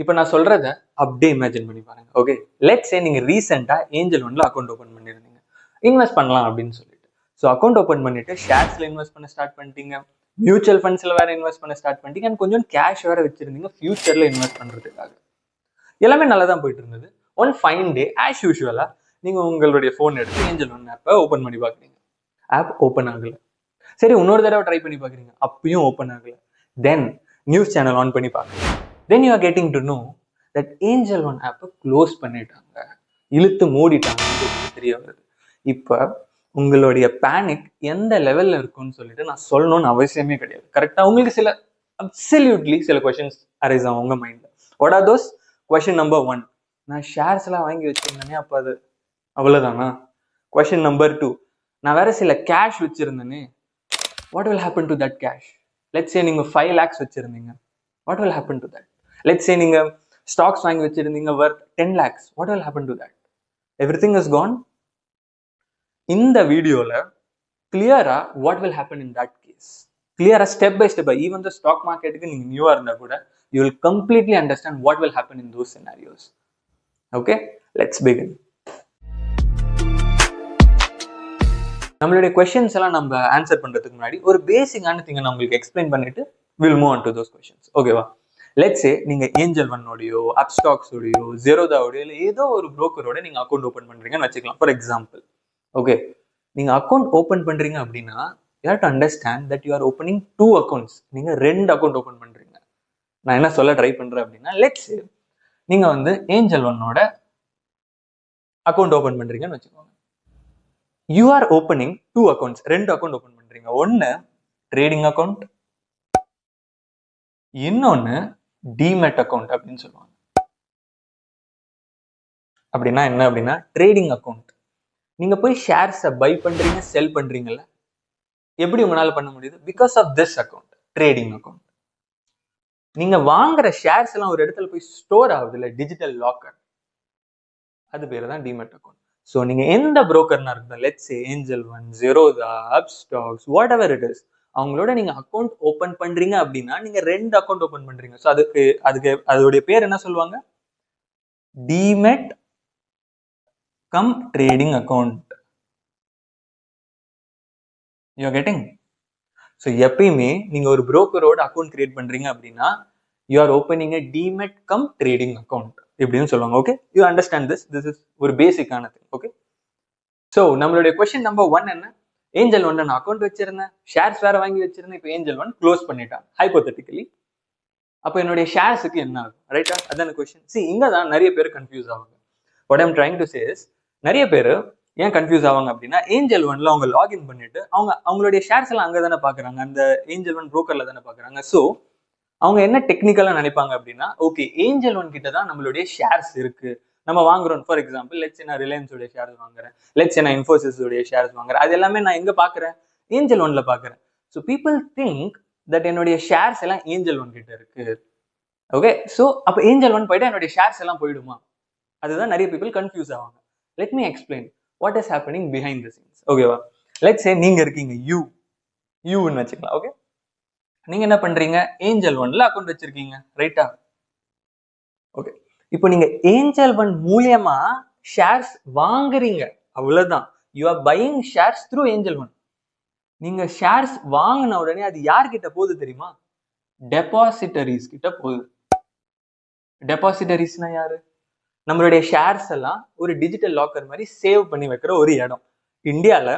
இப்போ நான் சொல்றத அப்படியே இமேஜின் பண்ணி பாருங்க. ஓகே, லெட்ஸ் சே நீங்க ரீசெண்டா ஏஞ்சல் ஒன்ல அக்கௌண்ட் ஓப்பன் பண்ணிருந்தீங்க, இன்வெஸ்ட் பண்ணலாம் அப்படின்னு சொல்லிட்டு. ஸோ அக்கௌண்ட் ஓப்பன் பண்ணிட்டு ஷேர்ஸ்ல இன்வெஸ்ட் பண்ண ஸ்டார்ட் பண்ணிட்டீங்க, மியூச்சுவல் ஃபண்ட்ஸ்ல வேற இன்வெஸ்ட் பண்ண ஸ்டார்ட் பண்ணிட்டீங்க, அண்ட் கொஞ்சம் கேஷ் வேற வச்சிருந்தீங்க ஃபியூச்சர்ல இன்வெஸ்ட் பண்றதுக்காக. எல்லாமே நல்லா தான் போயிட்டு இருந்தது. ஒன் ஃபைன் டே ஆஸ் யூஷுவலா நீங்க உங்களுடைய போன் எடுத்து ஏஞ்சல் ஒன் ஆப்பை ஓப்பன் பண்ணி பாக்குறீங்க. ஆப் ஓப்பன் ஆகல. சரி, இன்னொரு தடவை ட்ரை பண்ணி பாக்குறீங்க, அப்பயும் ஓப்பன் ஆகல. தென் நியூஸ் சேனல் ஆன் பண்ணி பாக்குறீங்க. Then you are getting to know that angel one ஆப்பை க்ளோஸ் பண்ணிட்டாங்க, இழுத்து மூடிட்டாங்க தெரிய வருது. இப்போ உங்களுடைய பேனிக் எந்த லெவல்ல இருக்கும்னு சொல்லிட்டு நான் சொல்லணும்னு அவசியமே கிடையாது. கரெக்டா உங்களுக்கு சில அப்சல்யூட்லி சில கொஸ்டின்ஸ் அரைஸ் ஆகும் உங்க மைண்ட்ல. What are those? Question number 1, நான் ஷேர்ஸ் எல்லாம் வாங்கி வச்சிருந்தேனே, அப்ப அது அவ்வளவுதானா? கொஸ்டின் நம்பர் 2, நான் வேற சில கேஷ் வச்சிருந்தேனே, what will happen to that cash? Let's say நீங்க 5 lakhs வச்சிருந்தீங்க, what will happen to that? Let's say நீங்க ஸ்டாக்ஸ் வாங்கி வச்சிருந்தீங்க worth 10 lakhs, what will happen to that? Everything is gone. இந்த வீடியோல கிளியரா what will happen in that case, கிளியரா step by step, even the stock மார்க்கெட்டுக்கு நீங்க நியூவா இருந்தா கூட you will completely understand what will happen in those scenarios. Okay, let's begin. நம்மளுடைய questions எல்லாம் நம்ம ஆன்சர் பண்றதுக்கு முன்னாடி ஒரு பேசிக்கான திங்க நான் உங்களுக்கு எக்ஸ்பிளைன் பண்ணிட்டு we'll move on to those questions. ஓகேவா? லெட்ஸ் சே நீங்க ஏஞ்சல் ஒன்னோடையோ, அப்ஸ்டாக்ஸ் ஓடையோ, ஜெரோதாவோடையோ இல்லை ஏதோ ஒரு புரோக்கரோட நீங்க அக்கௌண்ட் ஓப்பன் பண்றீங்கன்னு வச்சுக்கலாம். ஃபார் எக்ஸாம்பிள், ஓகே, நீங்க அக்கௌண்ட் ஓப்பன் பண்றீங்க அப்படின்னா you have to understand that you are opening 2 accounts. நீங்க 2 அக்கௌண்ட் ஓப்பன் பண்றீங்க. நான் என்ன சொல்ல ட்ரை பண்றேன் அப்படின்னா, லெட்ஸ் நீங்க வந்து ஏஞ்சல் ஒன்னோட அக்கௌண்ட் ஓபன் பண்றீங்கன்னு வச்சுக்கோங்க. You are opening 2 accounts, 2 account open பண்றீங்க. ஒன்னு ட்ரேடிங் அக்கௌண்ட், இன்னொன்னு டிமெட் அக்கௌண்ட் அப்படின்னு சொல்லுவாங்க. அப்படின்னா என்ன அப்படின்னா, ட்ரேடிங் அக்கௌண்ட் நீங்க போய் ஷேர்ஸை பை பண்றீங்க, செல் பண்றீங்கல்ல, எப்படி உங்களால பண்ண முடியுது? Because of this account, trading account. நீங்க வாங்குற ஷேர்ஸ் எல்லாம் ஒரு இடத்துல போய் ஸ்டோர் ஆகுது இல்ல, டிஜிட்டல் லாக்கர், அது பேரு தான் டிமெட் அக்கௌண்ட். ஸோ நீங்க எந்த புரோக்கர்னா இருக்கட்டும், let's say angel one, Zerodha, Upstox, what ever it is, அவங்களோட நீங்க அக்கௌண்ட் ஓபன் பண்றீங்க அப்படின்னா நீங்க 2 அக்கௌண்ட் ஓபன் பண்றீங்க. ஸோ அதுக்கு அதோடைய பேர் என்ன சொல்லுவாங்க? Demat come trading account. You getting? So எப்பயுமே நீங்க ஒரு புரோக்கரோட அக்கௌண்ட் கிரியேட் பண்றீங்க அப்படின்னா you are opening a demat come trading account இப்படின்னு சொல்லுவாங்க. Okay, you understand this? This is ஒரு பேசிக்கான திங். ஓகே, ஸோ நம்மளுடைய கொஸ்டின் நம்பர் 1 என்ன? ஏஞ்சல் ஒன் நான் அக்கௌண்ட் வச்சிருந்தேன், ஷேர்ஸ் வேற வாங்கி வச்சிருந்தேன், இப்போ ஏஞ்சல் ஒன் க்ளோஸ் பண்ணிட்டான் ஹைபோதெட்டிக்கலி. அப்போ என்னுடைய ஷேர்ஸுக்கு என்ன ஆகும்? ரைட்டா? அதான கொஸ்டின். சி, இங்க தான் நிறைய பேர் கன்ஃபியூஸ் ஆவாங்க. What I'm trying to say is, நிறைய பேர் ஏன் கன்ஃபியூஸ் ஆவாங்க அப்படின்னா, ஏஞ்சல் ஒன்ல அவங்க லாகின் பண்ணிட்டு அவங்களுடைய ஷேர்ஸ் எல்லாம் அங்கே தானே பாக்குறாங்க, அந்த ஏஞ்சல் ஒன் புரோக்கர்ல தானே பாக்குறாங்க. ஸோ அவங்க என்ன டெக்னிக்கலா நினைப்பாங்க அப்படின்னா, ஓகே, ஏஞ்சல் ஒன் கிட்ட தான் நம்மளுடைய ஷேர்ஸ் இருக்கு, நம்ம வாங்குறோம். ஃபார் எக்ஸாம்பிள், லெட்ஸ் நான் ரிலையன்ஸ் உடைய ஷேர்ஸ் வாங்குறேன், லெட்ஸ் நான் இன்ஃபோசிஸ் உடைய ஷேர்ஸ் வாங்குறேன், அது எல்லாமே நான் எங்க பாக்குறேன்? ஏஞ்சல் ஒன்ல பாக்குறேன். ஸோ பீப்புள் திங்க் தட் என்னுடைய ஷேர்ஸ் எல்லாம் ஏஞ்சல் ஒன் கிட்ட இருக்கு. ஓகே, ஸோ அப்போ ஏஞ்சல் ஒன் போயிட்டு என்னுடைய ஷேர்ஸ் எல்லாம் போயிடுமா? அதுதான் நிறைய பீப்புள் கன்ஃபியூஸ் ஆவாங்க. Let me explain what is happening behind the scenes. ஓகேவா? லெட்ஸ் சே நீங்க இருக்கீங்க யூன்னு வச்சுக்கலாம். ஓகே, நீங்க என்ன பண்றீங்க? ஏஞ்சல் ஒன்ல அக்கௌண்ட் வச்சிருக்கீங்க, ரைட்டா? ஓகே, இப்போ நீங்க ஏஞ்சல் ஒன் மூலியமா ஷேர்ஸ் வாங்குறீங்க, அவ்வளவுதான். You are buying shares through angel one. நீங்க ஷேர்ஸ் வாங்கின உடனே அது யார்கிட்ட போகுது தெரியுமா? டெபாசிட்டரிஸ் கிட்ட போகுது. டெபாசிட்டரிஸ்னா யாரு? நம்மளுடைய ஷேர்ஸ் எல்லாம் ஒரு டிஜிட்டல் லாக்கர் மாதிரி சேவ் பண்ணி வைக்கிற ஒரு இடம். இந்தியால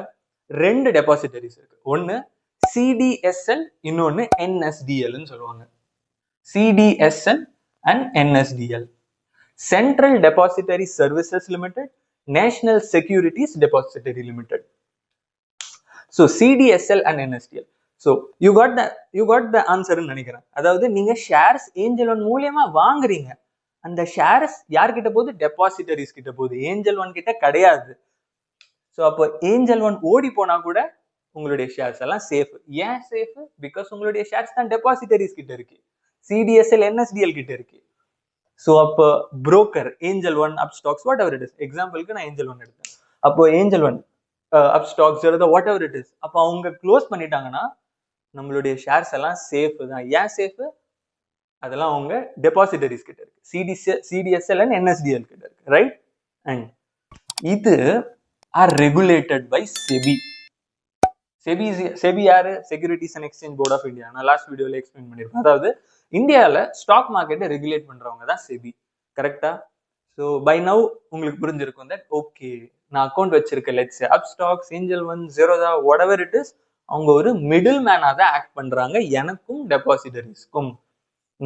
2 டெபாசிட்டரிஸ் இருக்கு. ஒன்னு CDSL, இன்னொன்னு NSDL சொல்லுவாங்க. CDSL and NSDL, Central Depository Services Limited, National Securities Depository Limited. So CDSL and NSDL. So you got the answer ன்னு நினைக்கிறேன். அதாவது நீங்க ஷேர்ஸ் ஏஞ்சல் ஒன் மூலியமா வாங்குறீங்க, அந்த ஷேர்ஸ் யார்கிட்ட போகுது? டெபாசிட்டரிஸ் கிட்ட போகுது, ஏஞ்சல் ஒன் கிட்ட கிடையாது. ஸோ அப்போ ஏஞ்சல் ஒன் ஓடி போனா கூட உங்களுடைய ஷேர்ஸ் எல்லாம் சேஃப். ஏன் சேஃப்? பிகாஸ் உங்களுடைய ஷேர்ஸ் தான் டெபாசிட்டரிஸ் கிட்ட இருக்கு, CDSL NSDL கிட்ட இருக்கு. ஸோ அப்போ broker angel one, Upstox, what ever it is, எக்ஸாம்பிளுக்கு நான் ஏஞ்சல் ஒன் எடுத்தேன், அப்போ angel one, Upstox, what ever it is, அப்போ அவங்க க்ளோஸ் பண்ணிட்டாங்கன்னா நம்மளுடைய ஷேர்ஸ் எல்லாம் சேஃப் தான். ஏன் சேஃப்? அதெல்லாம் அவங்க டெபாசிட்டரிஸ் கிட்ட இருக்கு, சிடிஎஸ்எல் அண்ட் என்எஸ்டிஎல் கிட்ட இருக்கு, ரைட்? அண்ட் இது are regulated by SEBI. SEBI யாரு? Securities and exchange board of India. நான் லாஸ்ட் வீடியோல எக்ஸ்பிளைன் பண்ணிருக்கேன். அதாவது இந்தியாவில் ஸ்டாக் மார்க்கெட்டை ரெகுலேட் பண்றவங்க தான் செபி, கரெக்டா? ஸோ பை நவ் உங்களுக்கு புரிஞ்சிருக்கும் தட் ஓகே, நான் அக்கௌண்ட் வச்சிருக்கேன், let's Upstox, angel one, Zerodha, whatever it is, அவங்க ஒரு மிடில் மேனா தான் ஆக்ட் பண்றாங்க எனக்கும் டெபாசிட்டரிஸ்க்கும்.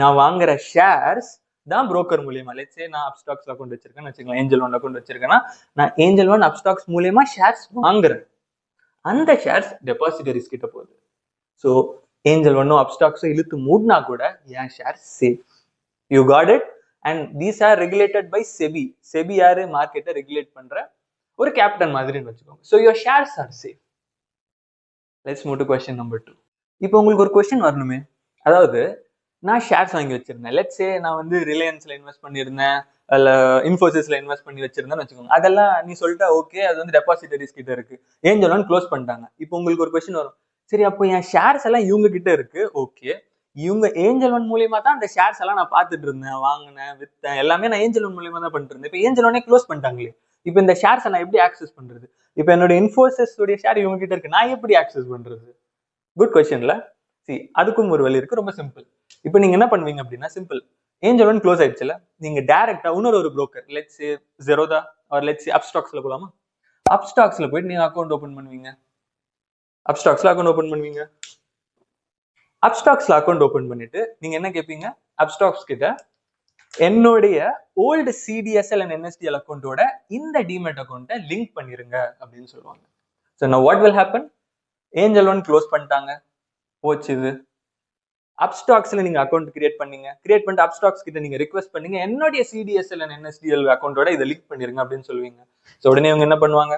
நான் வாங்குற ஷேர்ஸ் தான் புரோக்கர் மூலியமா, லெட்ஸ் நான் அப்ஸ்டாக்ஸ் அக்கௌண்ட் வச்சிருக்கேன்னு வச்சுக்கலாம், ஏஞ்சல் ஒன் அக்கௌண்ட் வச்சிருக்கேன்னா நான் ஏஞ்சல் ஒன் அப்ஸ்டாக்ஸ் மூலியமா ஷேர்ஸ் வாங்குறேன். அந்த ஷேர்ஸ் டெபாசிட்டரிஸ் கிட்ட போகுது. ஸோ ஏஞ்சல் ஒன்னும் அப்ஸ்டாக்ஸோ இழுத்து மூடினா கூட என் share safe. You got it? And these are regulated by SEBI. SEBI யாரு? மார்க்கெட்டை ரெகுலேட் பண்ற ஒரு கேப்டன் மாதிரின்னு வச்சுக்கோங்க. So your shares are safe. Let's move to question number 2. இப்போ உங்களுக்கு ஒரு क्वेश्चन வரணுமே, அதாவது நான் ஷேர்ஸ் வாங்கி வச்சிருந்தேன், லெட்ஸ் சே நான் வந்து ரிலையன்ஸ்ல இன்வெஸ்ட் பண்ணியிருந்தேன், அல்ல இன்ஃபோசிஸ்ல இன்வெஸ்ட் பண்ணி வச்சிருந்தேன்னு வச்சுக்கோங்க. அதெல்லாம் நீ சொல்லிட்டா ஓகே, அது வந்து டெபாசிட்டரிஸ் கிட்ட இருக்கு, ஏஞ்சல் ஒன் க்ளோஸ் பண்ணிட்டாங்க. இப்போ உங்களுக்கு ஒரு क्वेश्चन வரும், சரி அப்போ என் ஷேர்ஸ் எல்லாம் இவங்க கிட்ட இருக்கு, ஓகே, இவங்க ஏஞ்சல் ஒன் மூலியமா தான் அந்த ஷேர்ஸ் எல்லாம் நான் பார்த்துட்டு இருந்தேன், வாங்கினேன், வித்தேன், எல்லாமே நான் ஏஞ்சல் ஒன் மூலியமா தான் பண்ணிட்டு இருந்தேன். இப்போ ஏஞ்சல் ஒன்னே க்ளோஸ் பண்ணிட்டாங்களே, இப்போ இந்த ஷேர்ஸை நான் எப்படி ஆக்சஸ் பண்றது? இப்போ என்னோட இன்ஃபோசிஸ் உடைய ஷேர் இவங்க கிட்ட இருக்கு, நான் எப்படி ஆக்சஸ் பண்றது? குட் क्वेश्चनல. சி அதுக்கும் ஒரு வழி இருக்கு, ரொம்ப சிம்பிள். இப்போ நீங்க என்ன பண்ணுவீங்க அப்படின்னா, சிம்பிள், ஏஞ்சல் ஒன் க்ளோஸ் ஆயிடுச்சுல, நீங்க டைரக்டா இன்னொரு ஒரு broker, let's say Zerodha or let's say அப்ஸ்டாக்ஸ்ல போலாமா, அப்ஸ்டாக்ஸ்ல போயிட்டு நீங்க அக்கௌண்ட் ஓபன் பண்ணுவீங்க, அப்ஸ்டாக்ஸ்ல அக்கௌண்ட் ஓபன் பண்ணுவீங்க. அப்ஸ்டாக்ஸ்ல அக்கௌண்ட் ஓபன் பண்ணிட்டு நீங்க என்ன கேட்பீங்க, அப்ஸ்டாக்ஸ் கிட்ட என்னுடைய ஓல்டு சிடிஎஸ்எல் அண்ட் என்எஸ்டிஎல் அக்கௌண்டோட இந்த டிமெட் அக்கௌண்ட்டை லிங்க் பண்ணிருங்க அப்படின்னு சொல்லுவாங்க. So now what will happen? Angel one close பண்ணிட்டாங்க, போச்சு இது. அப்ஸ்டாக்ஸ்ல நீங்க அக்கௌண்ட் கிரியேட் பண்ணிட்டு அப்ஸ்டாக்ஸ் கிட்ட நீங்க ரிக்வெஸ்ட் பண்ணீங்க, என்னுடைய சிடிஎஸ்எல் அண்ட் என்எஸ்டிஎல் அக்கௌண்டோட இதை லிங்க் பண்ணிருங்க அப்படின்னு சொல்லுவீங்க. ஸோ உடனே அவங்க என்ன பண்ணுவாங்க,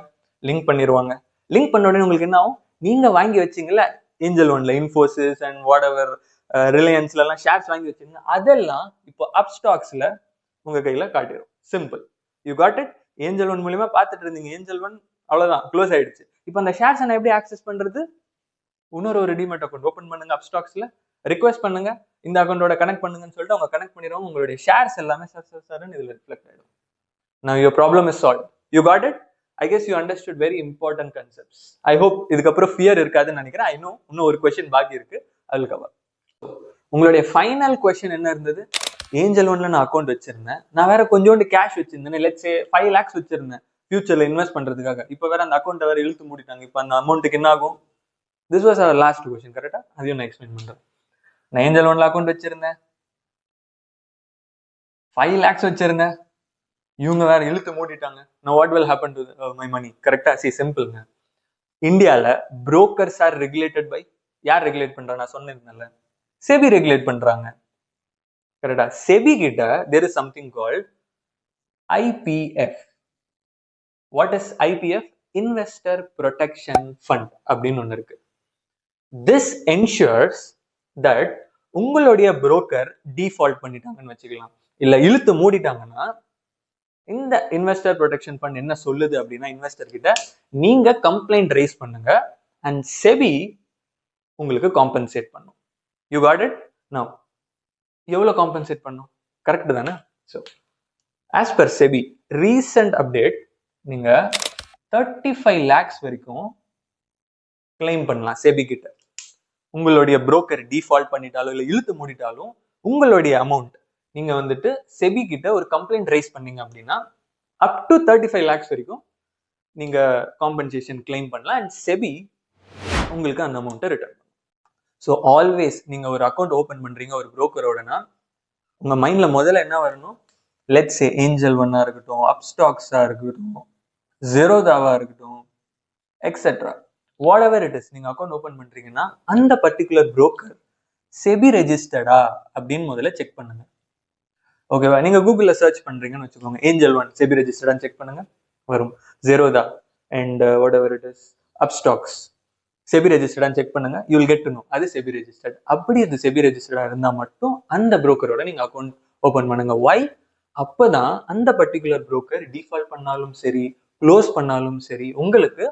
லிங்க் பண்ணிடுவாங்க. லிங்க் பண்ண உடனே உங்களுக்கு என்ன ஆகும், நீங்க வாங்கி வச்சீங்கல்ல ஏஞ்சல் ஒன்ல இன்ஃபோசிஸ் அண்ட் வாட்எவர் ரிலையன்ஸ்ல எல்லாம் ஷேர்ஸ் வாங்கி வச்சிருங்க, அதெல்லாம் இப்போ அப்ஸ்டாக்ஸ்ல உங்க கையில காட்டிடும். Simple, you got it. Angel one மூலியமா பார்த்துட்டு இருந்தீங்க, ஏஞ்சல் ஒன் அவ்வளவுதான் க்ளோஸ் ஆயிடுச்சு. இப்போ அந்த ஷேர்ஸ் நான் எப்படி ஆக்சஸ் பண்றது? இன்னொரு ஒரு டிமெட் அக்கௌண்ட் ஓபன் பண்ணுங்க, அப்ஸ்டாக்ஸ்ல ரிக்வெஸ்ட் பண்ணுங்க, இந்த அக்கௌண்டோட கனெக்ட் பண்ணுங்கன்னு சொல்லிட்டு அவங்க கனெக்ட் பண்ணிடுவாங்க. உங்களுடைய ஷேர்ஸ் எல்லாமே சர்ன்னு இதுல ரிஃப்ளெக்ட் ஆயிடும். Now your problem is solved. You got it? I guess you understood very important concepts. I hope இதுக்கப்புறம் ஃபியர் இருக்காதுன்னு நினைக்கிறேன். I know இன்னும் ஒரு क्वेश्चन பாக்கி இருக்கு, அதுல கவர். உங்களுடைய ஃபைனல் क्वेश्चन என்ன இருந்தது? ஏஞ்சல் ஒன்ல நான் அக்கௌண்ட் வச்சிருந்தேன், நான் வேற கொஞ்சோண்டு கேஷ் வச்சிருந்தேன், லெட்ஸ் சே 5 lakhs வச்சிருந்தேன் ஃபியூச்சர்ல இன்வெஸ்ட் பண்றதுக்காக. இப்போ வேற அந்த அக்கௌண்ட்டை வேற இழுத்து மூடிட்டாங்க, இப்போ அந்த அமௌண்ட்டுக்கு என்ன ஆகும்? This was our last question, கரெக்டா? அதையும் நான் எக்ஸ்பிளைன் பண்றேன். நான் ஏஞ்சல் ஒன்ல அக்கௌண்ட் வச்சிருந்தேன், 5 lakhs வச்சிருந்தேன், இவங்க வேற இழுத்து மூடிட்டாங்க. Now what will happen to my money? கரெக்டா? சி சிம்பிள்ங்க. இந்தியால புரோக்கர்ஸ் ஆர் ரெகுலேட்டட் பை, யார் ரெகுலேட் பண்றாங்க? நான் சொன்னேன்ல, செபி ரெகுலேட் பண்றாங்க, கரெக்டா? செபி கிட்ட there is something called IPF. What is IPF? Investor Protection Fund அப்படின்னு ஒண்ணு இருக்கு. This ensures that உங்களுடைய புரோக்கர் டிஃபால்ட் பண்ணிட்டாங்கன்னு வச்சுக்கலாம், இல்ல இழுத்து மூடிட்டாங்கன்னா, இந்த இன்வெஸ்டர் ப்ரொடெக்ஷன் ஃபண்ட் என்ன சொல்லுது அப்படின்னா, இன்வெஸ்டர் கிட்ட நீங்க கம்ப்ளைண்ட் ரைஸ் பண்ணுங்க அண்ட் செபி உங்களுக்கு காம்பன்சேட் பண்ணும். You got it? நவ் எவ்வளவு காம்பன்சேட் பண்ணும்? கரெக்ட் தானே? So as per SEBI recent update, நீங்க 35 lakhs வரைக்கும் கிளைம் பண்ணலாம் செபி கிட்ட. உங்களுடைய புரோக்கர் டிஃபால்ட் பண்ணிட்டாலும் இல்ல இழுத்து மூடிட்டாலும் உங்களுடைய அமௌண்ட் நீங்க வந்துட்டு செபி கிட்ட ஒரு கம்ப்ளைண்ட் ரைஸ் பண்ணீங்க அப்படின்னா அப் டு 35 lakhs வரைக்கும் நீங்க காம்பன்சேஷன் கிளைம் பண்ணலாம் அண்ட் செபி உங்களுக்கு அந்த அமௌண்ட்டை ரிட்டர்ன் பண்ணும். ஸோ ஆல்வேஸ் நீங்க ஒரு அக்கௌண்ட் ஓபன் பண்றீங்க ஒரு புரோக்கரோடனா, உங்க மைண்ட்ல முதல்ல என்ன வரணும், லெட்ஸ் சே ஏஞ்சல் ஒன்னா இருக்கட்டும், அப்ஸ்டாக்ஸா இருக்கட்டும், ஜெரோதாவா இருக்கட்டும், எக்ஸெட்ரா, வாட்எவர் இட் இஸ், நீங்க அக்கௌண்ட் ஓபன் பண்றீங்கன்னா அந்த பர்டிகுலர் புரோக்கர் செபி ரெஜிஸ்டர்டா அப்படின்னு முதல்ல செக் பண்ணுங்க. ஓகேவா? நீங்க கூகுள்ல சர்ச் பண்றீங்கன்னு வச்சுக்கோங்க, ஏஞ்சல் ஒன் செபி ரெஜிஸ்டர்டான்னு செக் பண்ணுங்க, வரும். Zerodha and whatever it is Upstox SEBI ரெஜிஸ்டர்டான்னு செக் பண்ணுங்க, you will get to know அது செபி ரெஜிஸ்டர்ட். அப்படி அது செபி ரெஜிஸ்டர்டா இருந்தா மட்டும் அந்த புரோக்கரோட நீங்க அக்கௌண்ட் ஓபன் பண்ணுங்க. வை? அப்பதான் அந்த பர்டிகுலர் புரோக்கர் டிஃபால்ட் பண்ணாலும் சரி க்ளோஸ் பண்ணாலும் சரி உங்களுக்கு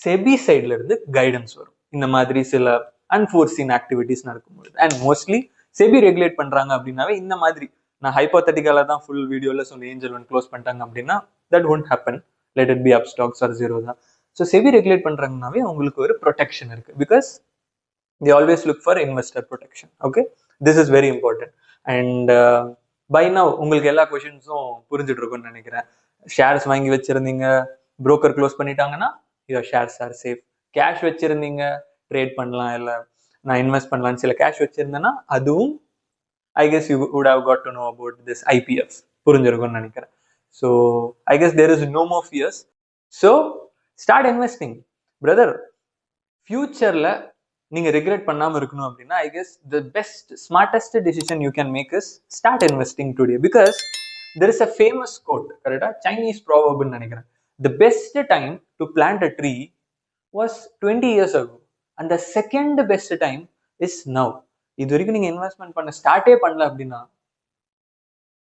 செபி சைட்ல இருந்து கைடன்ஸ் வரும். இந்த மாதிரி சில அன்ஃபோர்சீன் ஆக்டிவிட்டிஸ் நடக்கும்போது, அண்ட் மோஸ்ட்லி செபி ரெகுலேட் பண்றாங்க அப்படின்னாவே இந்த மாதிரி நான் ஹைப்போதட்டிக்கலா தான் ஃபுல் வீடியோல சொல்லி ஏஞ்சல் ஒன் க்ளோஸ் பண்ணிட்டாங்க அப்படின்னா that won't happen, let it be Upstox or Zerodha. So SEBI regulate பண்றாங்கனாவே உங்களுக்கு ஒரு ப்ரொடெக்ஷன் இருக்கு, because they always look for investor protection. Okay, this is very important. And by now உங்களுக்கு எல்லா கொஷின்ஸும் புரிஞ்சுட்டு இருக்கும்னு நினைக்கிறேன். ஷேர்ஸ் வாங்கி வச்சிருந்தீங்க, broker க்ளோஸ் பண்ணிட்டாங்கன்னா your shares are safe. Cash வச்சிருந்தீங்க, ட்ரேட் பண்ணலாம், இல்லை நான் இன்வெஸ்ட் பண்ணலாம், சில கேஷ் வச்சிருந்தேன்னா அதுவும் I guess you would have got to know about this IPF. புரிஞ்சிருக்கும்னு நினைக்கிறேன். So I guess there is no more fears. So start investing, brother. ஃபியூச்சர்ல நீங்க ரிக்ரெட் பண்ணாம இருக்கணும் அப்படின்னா I guess the best smartest decision you can make is start investing today. Because there is a famous quote, கரெக்டா, Chinese ப்ராவர்ப்னு நினைக்கிறேன். The best time to plant a tree was 20 years ago and the second best time is now. இது வரைக்கும் நீங்க investment பண்ண ஸ்டார்ட்டே பண்ணல அப்படின்னா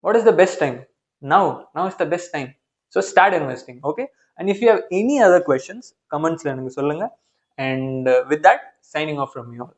what is the best time? Now is the best time. So start investing. Okay, and if you have any other questions, comments la enakku solunga. And with that, signing off from you all.